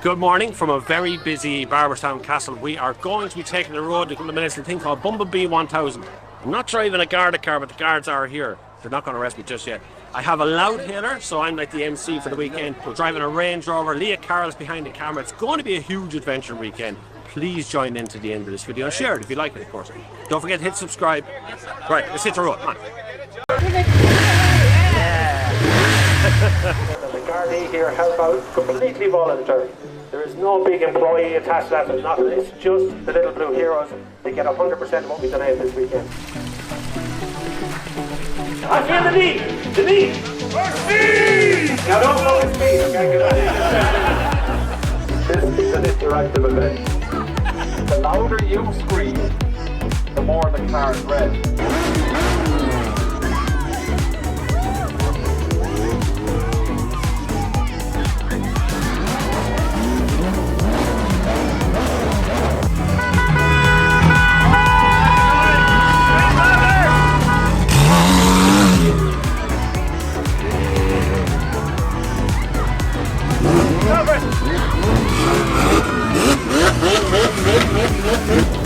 Good morning from a very busy Barberstown Castle. We are going to be taking the road to a thing called Bumblebee 1000. I'm not driving a Garda car, but the guards are here. They're not going to arrest me just yet. I have a loud hailer, so I'm like the MC for the weekend. We're driving a Range Rover. Leah Carroll's behind the camera. It's going to be a huge adventure weekend. Please join in to the end of this video and share it if you like it, of course. Don't forget to hit subscribe. Right, let's hit the road. Come on. The Gardaí here help out completely voluntary. There is no big employee attached to that. There's nothing. It's just the little blue heroes. They get 100% of what we've done out this weekend. I feel the knee! The knee! Now don't go with me, okay? This is an interactive event. The louder you scream, the more the car is red.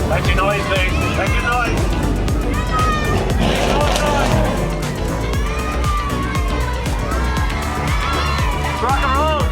Make your noise, please. Make your noise. Rock and roll.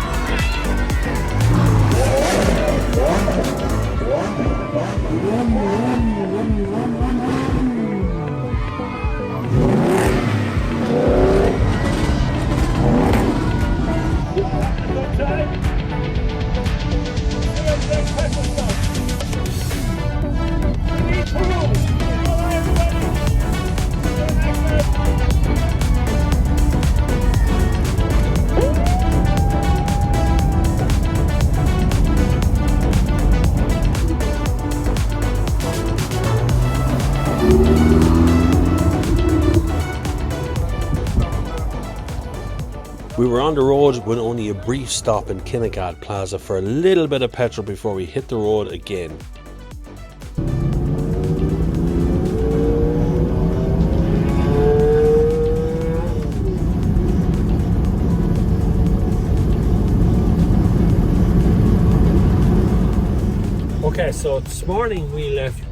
We were on the road with only a brief stop in Kinnegad Plaza for a little bit of petrol before we hit the road again. Okay, so this morning we left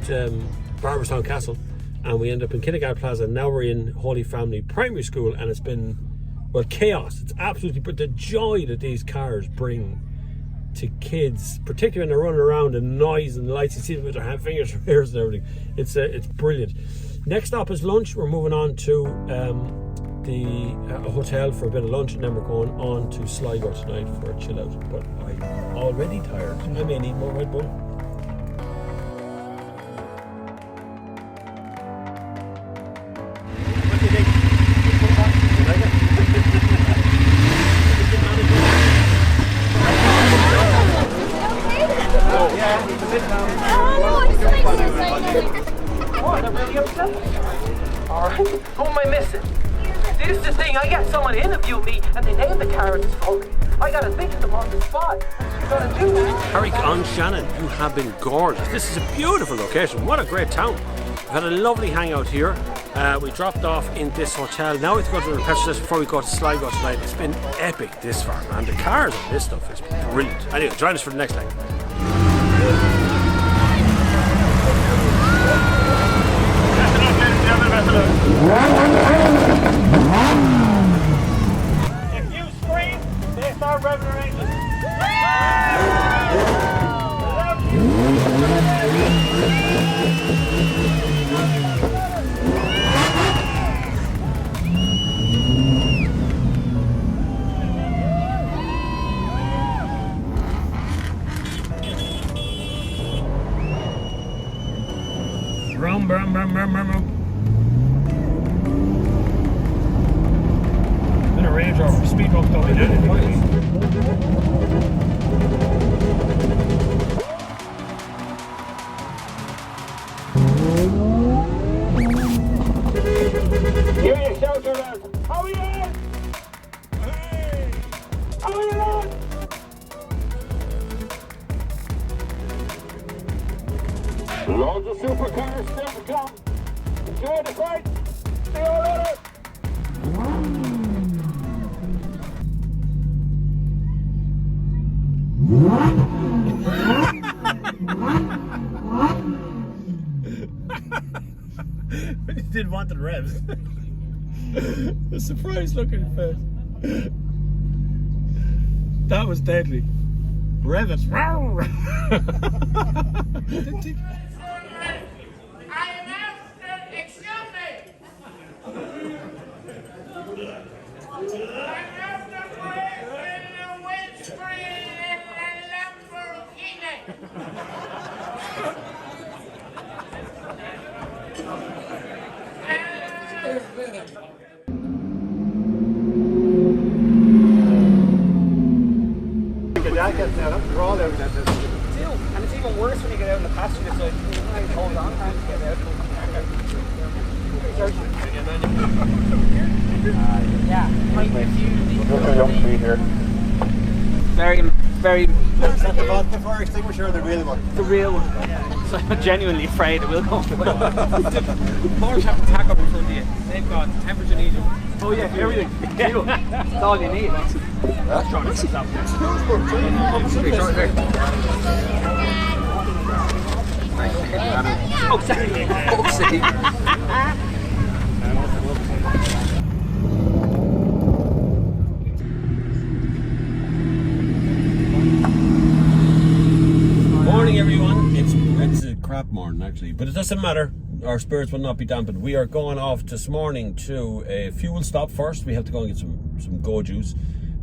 Barberstown Castle and we ended up in Kinnegad Plaza. Now we're in Holy Family Primary School and it's been, well, chaos. It's absolutely, but the joy that these cars bring to kids, particularly when they're running around and noise and lights, you see them with their fingers and ears and everything. It's brilliant. Next stop is lunch. We're moving on to a hotel for a bit of lunch, and then we're going on to Sligo tonight for a chill out. But I'm already tired. I may need more Red Bull. Who am I missing? See, this is the thing. I got someone to interview me, and they named the car as Cork. I gotta think of them on the spot. What you gotta do? Carrick on Shannon, you have been gorgeous. This is a beautiful location. What a great town. We've had a lovely hangout here. We dropped off in this hotel. Now we have to go to the petrol station before we go to Sligo tonight. It's been epic this far, man. The cars on this stuff is brilliant. Anyway, join us for the next leg. If you scream, they start revving their engines. Brum, brum, brum, brum, brum. In a Range Rover, speed bump though. Hear you shout around. How are you? Hey! How are you? Loads of supercars still to come. Enjoy the fight. See you later. When you didn't want the revs. The surprise look on your face. That was deadly. Rev it. And it's even worse when you get out on the passenger side. You hold on and get out. Yeah, might confuse here. Very. Is that the vodka fire extinguisher or the real one? The real one. So I'm genuinely afraid it will go. Porsche have to tack up in front of you. They've got temperature needed. Oh yeah, everything. That's all you need. Oh, sorry. Oh, sorry. Morning, everyone. It's a crap morning, actually, but it doesn't matter. Our spirits will not be dampened. We are going off this morning to a fuel stop first. We have to go and get some go juice.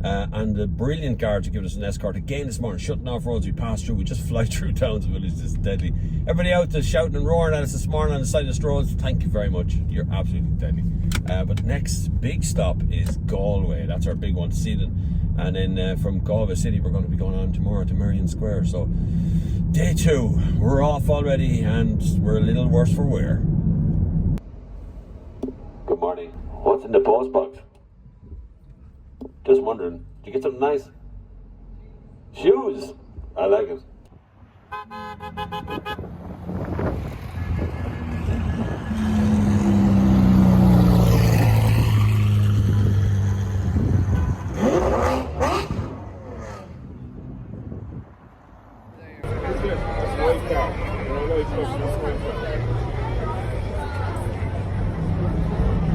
And the brilliant guards are giving us an escort again this morning, shutting off roads we pass through. We just fly through towns and villages. It's deadly. Everybody out there shouting and roaring at us this morning on the side of the roads. Thank you very much. You're absolutely deadly. But next big stop is Galway. That's our big one, Sligo. And then from Galway City, we're going to be going on tomorrow to Marion Square. So day 2, we're off already, and we're a little worse for wear. Good morning. What's in the post box? Just wondering, did you get something nice? Shoes! I like it.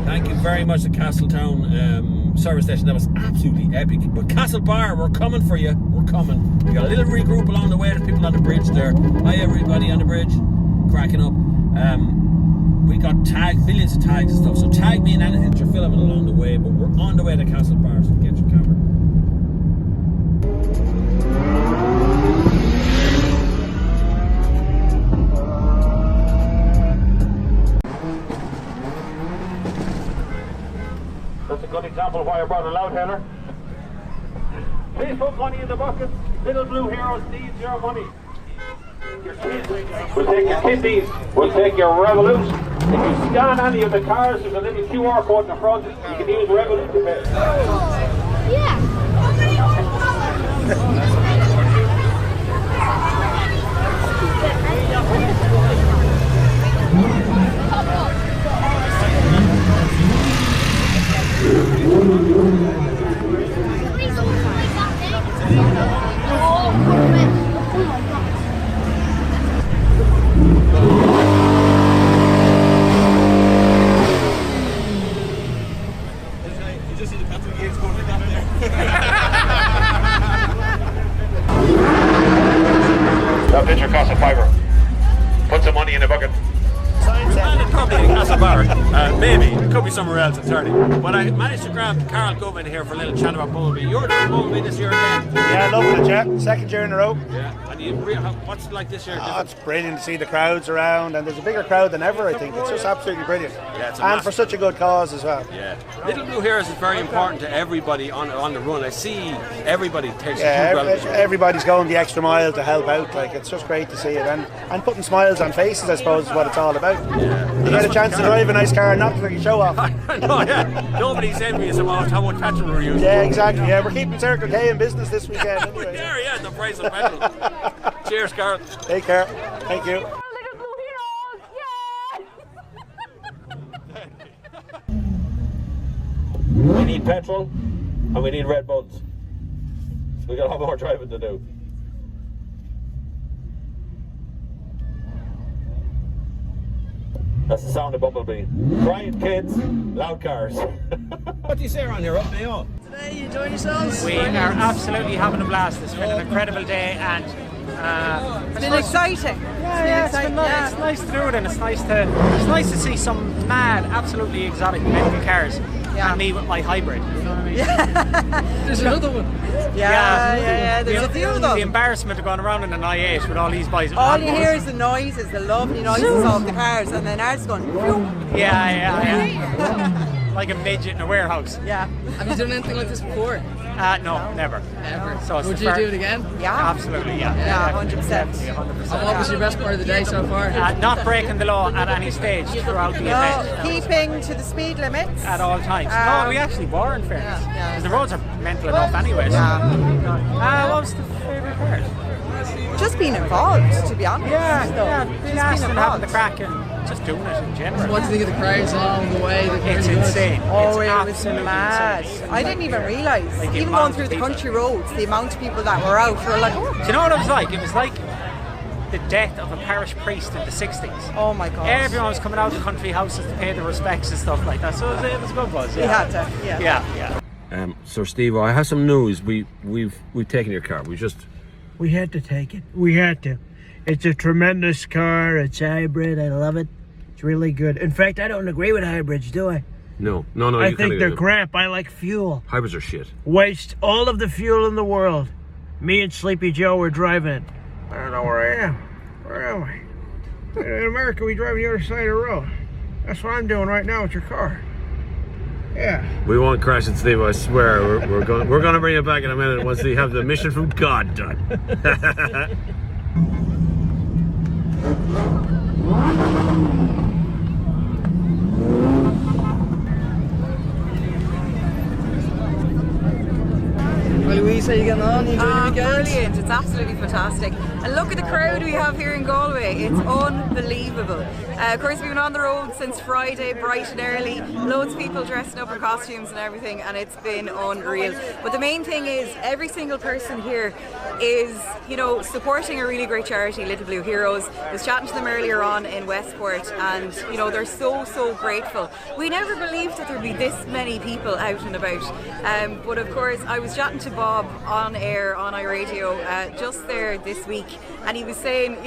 Thank you very much to Castletown service station. That was absolutely epic. But Castle Bar, we're coming for you. We're coming. We got a little regroup along the way. There's people on the bridge there. Hi everybody on the bridge. Cracking up. We got millions of tags and stuff. So tag me in anything that you're filming along the way. But we're on the way to Castle Bar, so get your camera. That's a good example of why I brought a loud hailer. Please put money in the bucket. Little Blue Heroes needs your money. We'll take your kidneys. We'll take your Revolut. If you scan any of the cars, there's a little QR code in the front. You can use Revolut to pay. Yeah. That picture costs a fiver. Put some money in the bucket. We landed probably in Castlebar. Maybe. It could be somewhere else entirely. But I managed to grab Carl Govan here for a little chat about Bumblebee. You're doing Bumblebee this year again. Yeah, loving it, yeah. Second year in a row. Yeah. And what's it like this year? It's brilliant to see the crowds around, and there's a bigger crowd than ever, I think. It's just absolutely brilliant. Yeah, it's and for such a good cause as well. Yeah. Little Blue Heroes is very important to everybody on the run. I see everybody takes Everybody's going the extra mile to help out. Like, it's just great to see it. And putting smiles on faces, I suppose, is what it's all about. Yeah. You get a chance to drive a nice car and not to really show off. No, yeah. Nobody's envious about how much petrol we're using. Yeah, exactly. Yeah, we're keeping Circle K in business this weekend anyway. Yeah, the price of petrol. Cheers, Carl. Take care. Thank you. Little Blue Heroes, yeah! We need petrol and we need Red Buds. We got a lot more driving to do. That's the sound of Bumblebee. Quiet kids, loud cars. What do you say around here? Up Mayo? Today, you enjoying yourselves? We are absolutely having a blast. It's been an incredible day, and It's been exciting. it's been nice. It's nice to do it, and it's nice to see some mad, absolutely exotic mental cars, and me with my hybrid. You know what I mean? There's another one. Yeah. There's a few of The them. embarrassment of going around in an i8 with all these boys. All you hear is the noises, the lovely noises of the cars, and then ours going. Yeah. Like a midget in a warehouse. Yeah. Have you done anything like this before? No, never. Ever. So it's Would the you fir- do it again? Yeah. Absolutely, yeah. Yeah, 100%. Definitely, 100%. And what was your best part of the day so far? Not breaking the law at any stage throughout the No, event. keeping to the speed limits. At all times. No, we actually were, in fairness. Yeah. 'Cause the roads are mental enough anyway. So. What was the favourite part? Just being involved, to be honest. Just being having involved. the crack and just doing it in general. What do you think of the crowds along the way? It's insane. Oh, it's it was absolutely mad. insane. I didn't even realise. Like the Even amount going of through the people. country roads, the amount of people that were out, we were like, oh, Do you know what it was like? It was like the death of a parish priest in the 60s. oh my God. Everyone was coming out of country houses to pay their respects and stuff like that. So it was a good buzz. We had to, yeah. Yeah. Sir Steve, I have some news. We've taken your car. We had to take it. We had to. It's a tremendous car. It's hybrid. I love it. It's really good. In fact, I don't agree with hybrids, do I? No. I think they're crap. I like fuel. Hybrids are shit. Waste all of the fuel in the world. Me and Sleepy Joe were driving. I don't know where I am. Where am I? In America, we drive the other side of the road. That's what I'm doing right now with your car. Yeah. We won't crash it, Steve. I swear. We're going to bring it back in a minute once we have the mission from God done. Well, Louise, how you getting on? You enjoying your weekend? Brilliant, it's absolutely fantastic. And look at the crowd we have here in Galway, it's unbelievable. Of course, we've been on the road since Friday, bright and early, loads of people dressing up in costumes and everything, and it's been unreal. But the main thing is, every single person here is, supporting a really great charity, Little Blue Heroes. I was chatting to them earlier on in Westport, and they're so grateful. We never believed that there'd be this many people out and about. But of course, I was chatting to Bob on air on iRadio just there this week, and he was saying,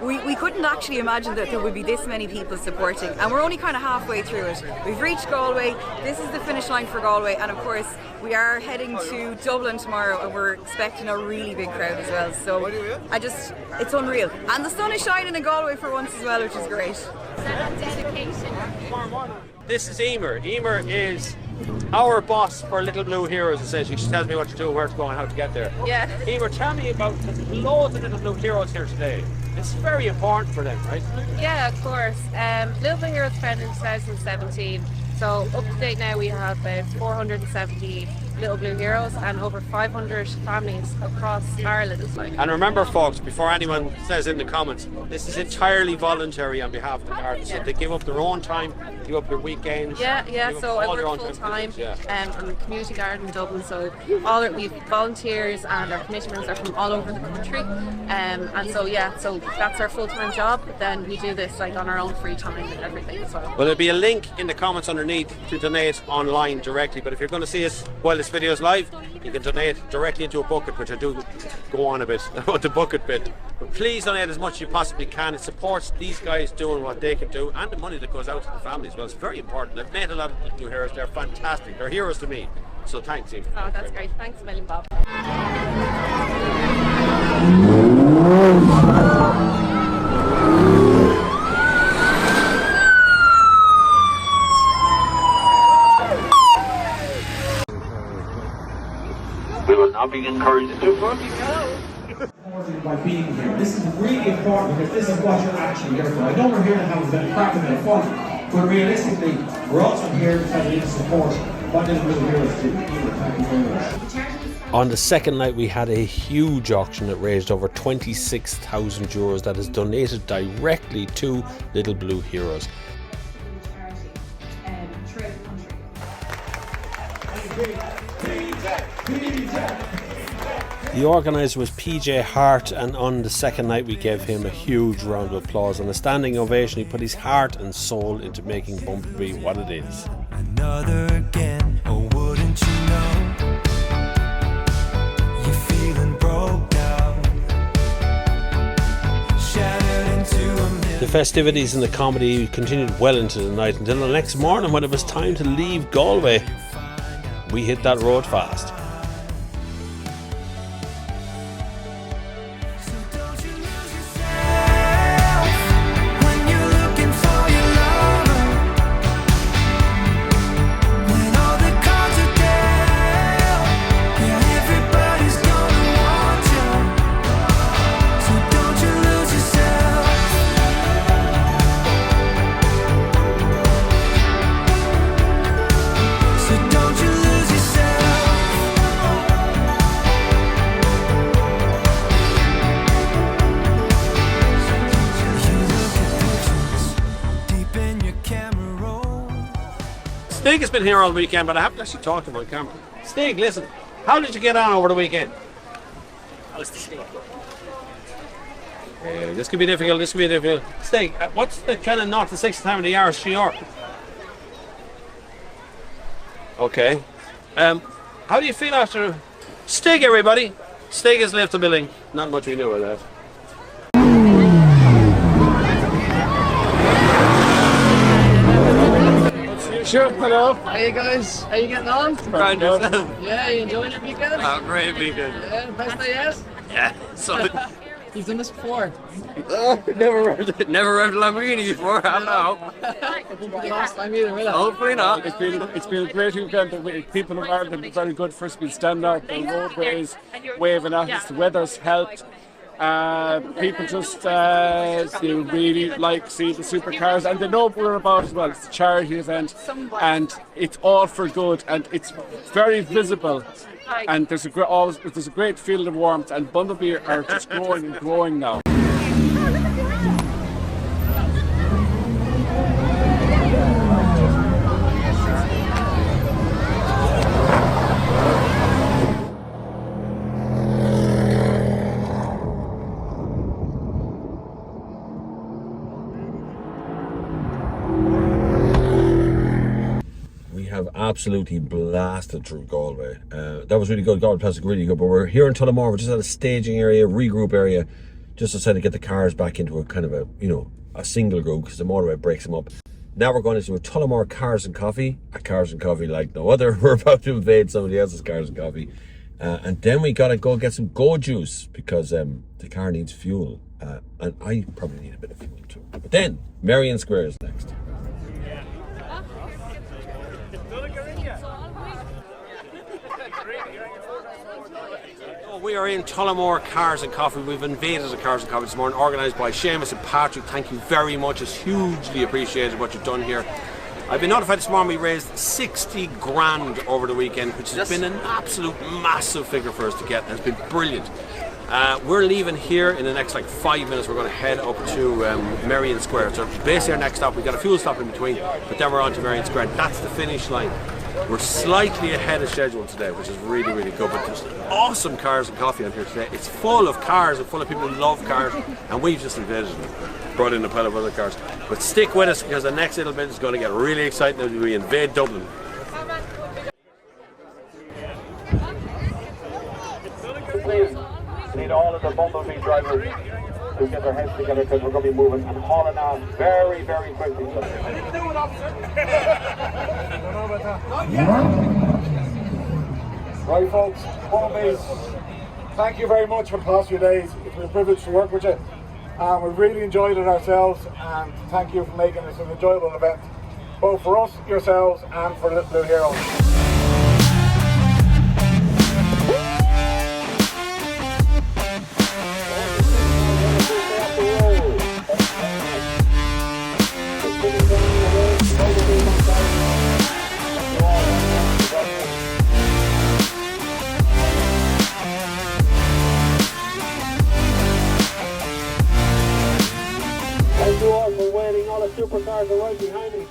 we couldn't actually imagine that there would be this many people supporting, and we're only kind of halfway through it. We've reached Galway, this is the finish line for Galway, and of course we are heading to Dublin tomorrow, and we're expecting a really big crowd as well, so it's unreal. And the sun is shining in Galway for once as well, which is great. This is Emer. Emer is our boss for Little Blue Heroes, essentially. She tells me what to do, where to go, and how to get there. Yeah. Emer, tell me about the loads of Little Blue Heroes here today. It's very important for them, right? Yeah, of course. Little Blue Heroes founded in 2017. So up to date now we have about 470 Little Blue Heroes and over 500 families across Ireland. And remember, folks, before anyone says in the comments, this is entirely voluntary on behalf of the gardens. So they give up their own time, give up their weekends. Yeah. give up So I all their work own full time to do this, on the community garden in Dublin. So we've volunteers and our commissioners are from all over the country. And so that's our full time job. But then we do this on our own free time and everything as well. Well, there'll be a link in the comments underneath to donate online directly. But if you're going to see us while this video is live, you can donate directly into a bucket, which I do go on a bit about the bucket bit. But please donate as much as you possibly can. It supports these guys doing what they can do, and the money that goes out to the families. Well, it's very important. I've met a lot of new heroes. They're fantastic. They're heroes to me. So thanks, Eve. Oh, that's great. Thanks a million, Bob. We will now be encouraged to by being here. This is really important because this is what you're actually here for. I know we're here to have a bit of crack and a bit of fun, but realistically, we're also here because we need to support what Little Blue Heroes do. Thank you very much. On the second night, we had a huge auction that raised over €26,000 that is donated directly to Little Blue Heroes. The organiser was PJ Hart, and on the second night we gave him a huge round of applause and a standing ovation. He put his heart and soul into making Bumblebee what it is. Another again, oh wouldn't you know, you're feeling broke down, shattered into a million. The festivities and the comedy continued well into the night until the next morning when it was time to leave Galway. We hit that road fast. Stig has been here all weekend, but I haven't actually talked to him on camera. Stig, listen, how did you get on over the weekend? How's the steak? This could be difficult, Stig, what's the kind of 0 to 60 time of the year is Shior? Okay. How do you feel after... Stig, everybody! Stig has left the building. Not much we knew about that. Sure, hello. Hey guys, how you getting on? Proud yourself. Yeah, you enjoying your weekend? Oh, great weekend. Yeah, best day yet? Yeah, so You've done this before? never revved a Lamborghini before, I don't know. Won't be the last time either, will it? Hopefully not. It's been a great weekend. The people of Ireland have been very good for us. We've been standing out on roadways, waving at us. The weather's helped. People just they really like seeing the supercars, and they know what we're about as well. It's a charity event, and it's all for good, and it's very visible. And there's a great feeling of warmth, and Bumblebee are just growing and growing now. Have absolutely blasted through Galway. That was really good. Galway Place was really good, but we're here in Tullamore. We're just at a staging area, regroup area, just decided to get the cars back into a kind of a single group because the motorway breaks them up. Now we're going into a Tullamore Cars and Coffee, a Cars and Coffee like no other. We're about to invade somebody else's Cars and Coffee, and then we gotta go get some Go Juice because the car needs fuel, and I probably need a bit of fuel too. But then Marion Square is next. We are in Tullamore Cars and Coffee. We've invaded the Cars and Coffee this morning, organised by Seamus and Patrick. Thank you very much. It's hugely appreciated what you've done here. I've been notified this morning we raised 60 grand over the weekend, which has been an absolute massive figure for us to get, and it's been brilliant. We're leaving here in the next 5 minutes. We're going to head up to Marion Square. So basically our next stop, we've got a fuel stop in between, but then we're on to Marion Square. That's the finish line. We're slightly ahead of schedule today, which is really, really good. But there's awesome Cars and Coffee on here today. It's full of cars and full of people who love cars, and we've just invaded them, brought in a pile of other cars. But stick with us because the next little bit is going to get really exciting as we invade Dublin. Please need all of the Bumblebee drivers to get their heads together because we're going to be moving and hauling on very, very quickly. Right, folks, Bumblebees, thank you very much for the past few days. It's been a privilege to work with you. We've really enjoyed it ourselves, and thank you for making this an enjoyable event, both for us, yourselves, and for Little Blue Heroes. Thank you all for waiting. All the supercars are right behind me.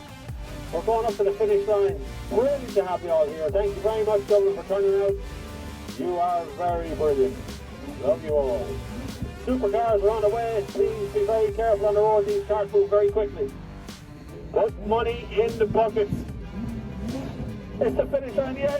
We're going up to the finish line. Brilliant to have you all here. Thank you very much, Dublin, for turning out. You are very brilliant. Love you all. Supercars are on the way. Please be very careful on the road. These cars move very quickly. Put money in the buckets. It's the finish line, yeah.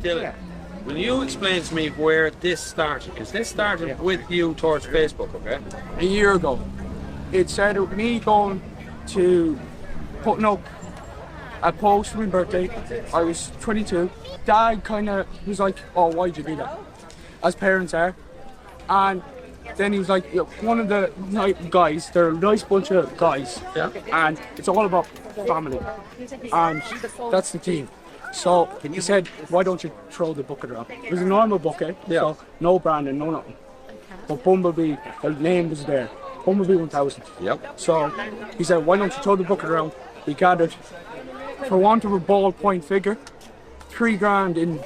Dylan, will you explain to me where this started? Because this started with you towards Facebook, okay? A year ago. It started with me going to putting up a post for my birthday. I was 22. Dad kind of was like, oh, why'd you do that? As parents are. And then he was like, one of the guys, they're a nice bunch of guys. Yeah. And it's all about family. And that's the team. So he said, why don't you throw the bucket around? It was a normal bucket, so no branding, no nothing. But Bumblebee, the name was there. Bumblebee 1000. Yep. So he said, why don't you throw the bucket around? We gathered, for want of a ballpoint figure, $3,000 in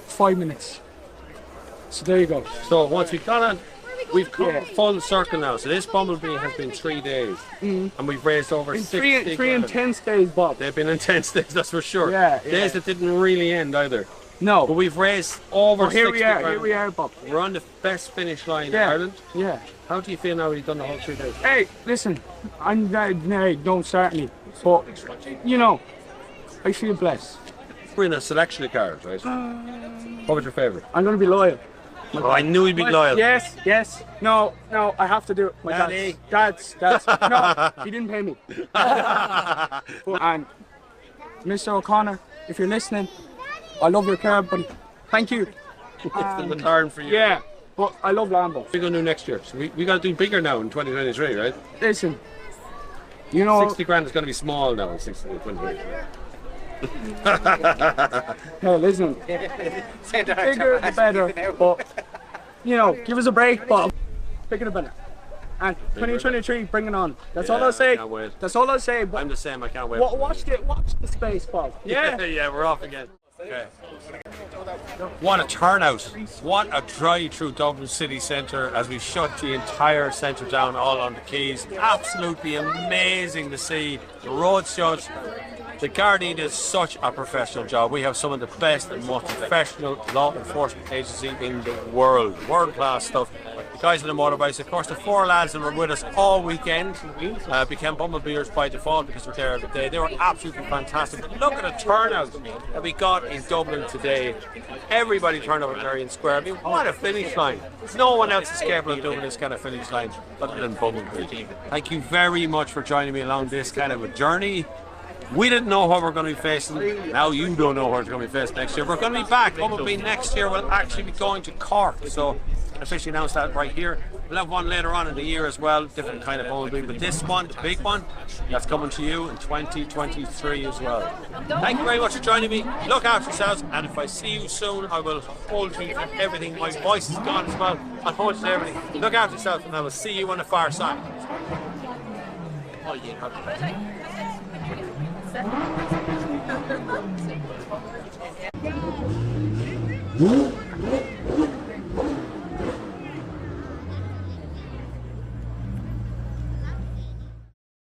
5 minutes. So there you go. So once we've done it, we've come full circle now. So this Bumblebee has been 3 days, and we've raised over in 60 three intense days, Bob. They've been intense days, that's for sure. Yeah, days that didn't really end either. No. But we've raised over 60 grand. Here we are, Bob. We're on the best finish line in Ireland. Yeah. How do you feel now you've done the whole 3 days? Hey, listen, don't start me. But, I feel blessed. We're in a selection of cars, right? What was your favourite? I'm going to be loyal. Oh, I knew he'd be loyal. Yes. No, I have to do it. My dad's. No, he didn't pay me. And Mr. O'Connor, if you're listening, I love your car, buddy. Thank you. It's the return for you. Yeah, but I love Lambo. What are we going to do next year? So we got to do bigger now in 2023, right? Listen, 60 grand is going to be small now in 2023. Hey, listen, bigger the better, but give us a break, Bob. Bigger the better. And 2023, bring it on. That's all I'll say. Can't wait. That's all I'll say. But I'm the same. I can't wait. Watch the space, Bob. Yeah, we're off again. Okay. What a turnout. What a drive through Dublin city centre as we shut the entire centre down all on the quays. Absolutely amazing to see. The road shut. The Gardaí did such a professional job. We have some of the best and most professional law enforcement agency in the world. World-class stuff. The guys on the motorbikes, of course, the 4 lads that were with us all weekend became Bumblebeers by default because they're there every day. They were absolutely fantastic. But look at the turnout that we got in Dublin today. Everybody turned up at Marion Square. I mean, what a finish line. No one else is capable of doing this kind of finish line other than Bumblebee. Thank you very much for joining me along this kind of a journey. We didn't know what we're going to be facing. Now you don't know what we're going to be facing next year. We're going to be back. Bumblebee next year will actually be going to Cork. So I can officially announce that right here. We'll have one later on in the year as well, different kind of Bumblebee. But this one, the big one, that's coming to you in 2023 as well. Thank you very much for joining me. Look after yourselves. And if I see you soon, I will hold you to everything. My voice is gone as well. I'll hold you to everything. Look after yourself and I will see you on the far side. Oh, yeah.